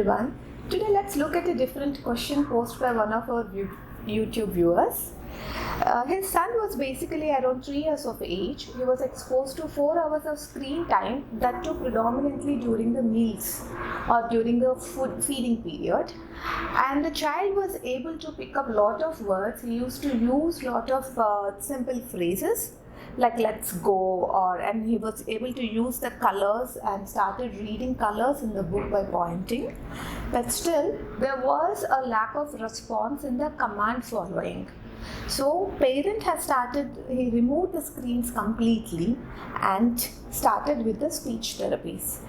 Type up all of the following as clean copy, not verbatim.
everyone. Today let's look at a different question posed by one of our YouTube viewers. His son was basically around 3 years of age. He was exposed to 4 hours of screen time, that too predominantly during the meals or during the food feeding period. And the child was able to pick up a lot of words. He used to use a lot of simple phrases like let's go, and he was able to use the colors and started reading colors in the book by pointing. But still, there was a lack of response in the command following. So parent he removed the screens completely and started with the speech therapies.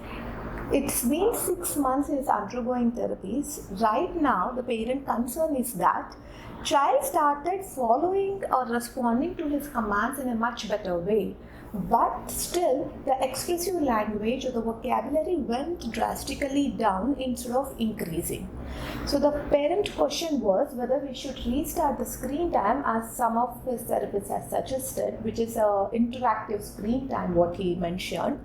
It's been 6 months he is undergoing therapies. Right now, the parent concern is that child started following or responding to his commands in a much better way. But still, the expressive language or the vocabulary went drastically down instead of increasing. So the parent question was whether we should restart the screen time as some of his therapists have suggested, which is interactive screen time, what he mentioned,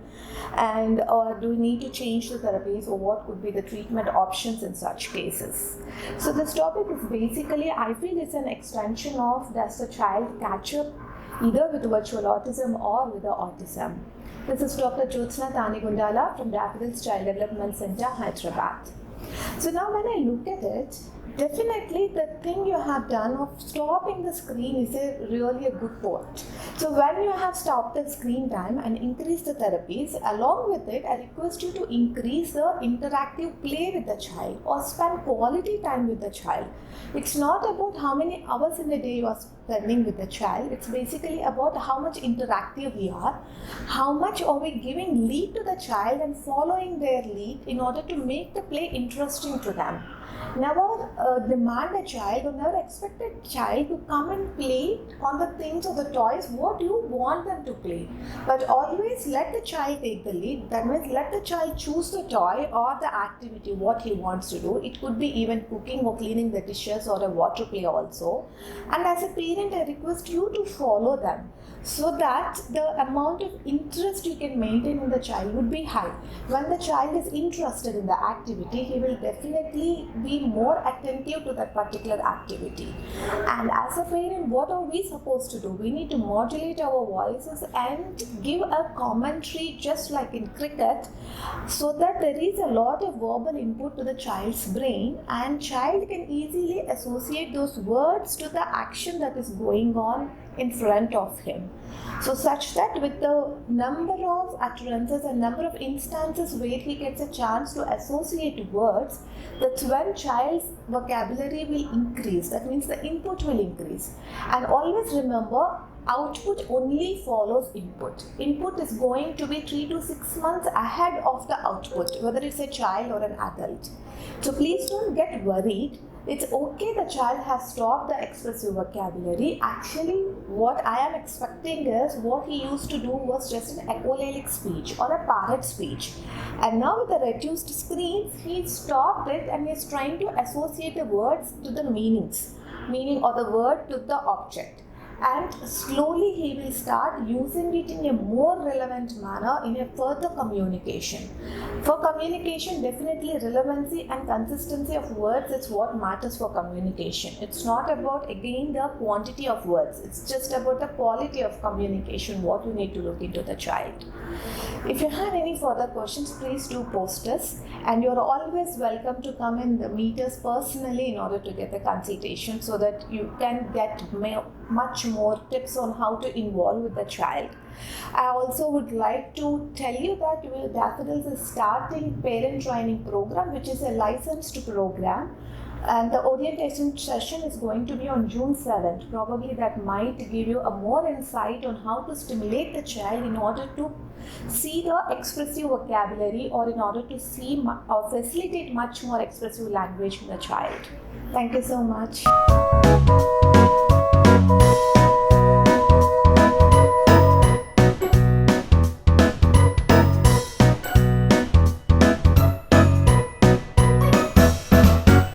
and or do we need to change the therapies, or what could be the treatment options in such cases. So this topic is basically, I feel it's an extension of does the child catch up either with virtual autism or with the autism. This is Dr. Dilshuknagar from Daffodils Child Development Center, Hyderabad. So now when I look at it, definitely the thing you have done of stopping the screen is really a good point. So when you have stopped the screen time and increased the therapies, along with it, I request you to increase the interactive play with the child or spend quality time with the child. It's not about how many hours in a day you are spending with the child. It's basically about how much interactive we are, how much are we giving lead to the child and following their lead in order to make the play interesting to them. Never demand a child or never expect a child to come and play on the things or the toys what you want them to play. But always let the child take the lead. That means let the child choose the toy or the activity what he wants to do. It could be even cooking or cleaning the dishes or a water play also. And as a parent, I request you to follow them so that the amount of interest you can maintain in the child would be high. When the child is interested in the activity, he will definitely be more attentive to that particular activity. And as a parent, what are we supposed to do? We need to modulate our voices and give a commentary just like in cricket, so that there is a lot of verbal input to the child's brain and child can easily associate those words to the action that is going on in front of him. So such that with the number of utterances and number of instances where he gets a chance to associate words, that's when child's vocabulary will increase. That means the input will increase. And always remember, output only follows input. Input is going to be 3 to 6 months ahead of the output, whether it's a child or an adult. So please don't get worried. It's okay the child has stopped the expressive vocabulary. Actually, what I am expecting is what he used to do was just an echolalic speech or a parrot speech. And now with the reduced screens, he stopped it and is trying to associate the words to the meaning or the word to the object. And slowly he will start using it in a more relevant manner in a further communication. For communication, definitely relevancy and consistency of words is what matters for communication. It's not about again the quantity of words. It's just about the quality of communication, what you need to look into the child. If you have any further questions, please do post us, and you're always welcome to come and meet us personally in order to get the consultation so that you can get much more tips on how to involve with the child. I also would like to tell you that Daffodils is starting parent training program, which is a licensed program, and the orientation session is going to be on June 7th. Probably that might give you a more insight on how to stimulate the child in order to see the expressive vocabulary or in order to see or facilitate much more expressive language in the child. Thank you so much.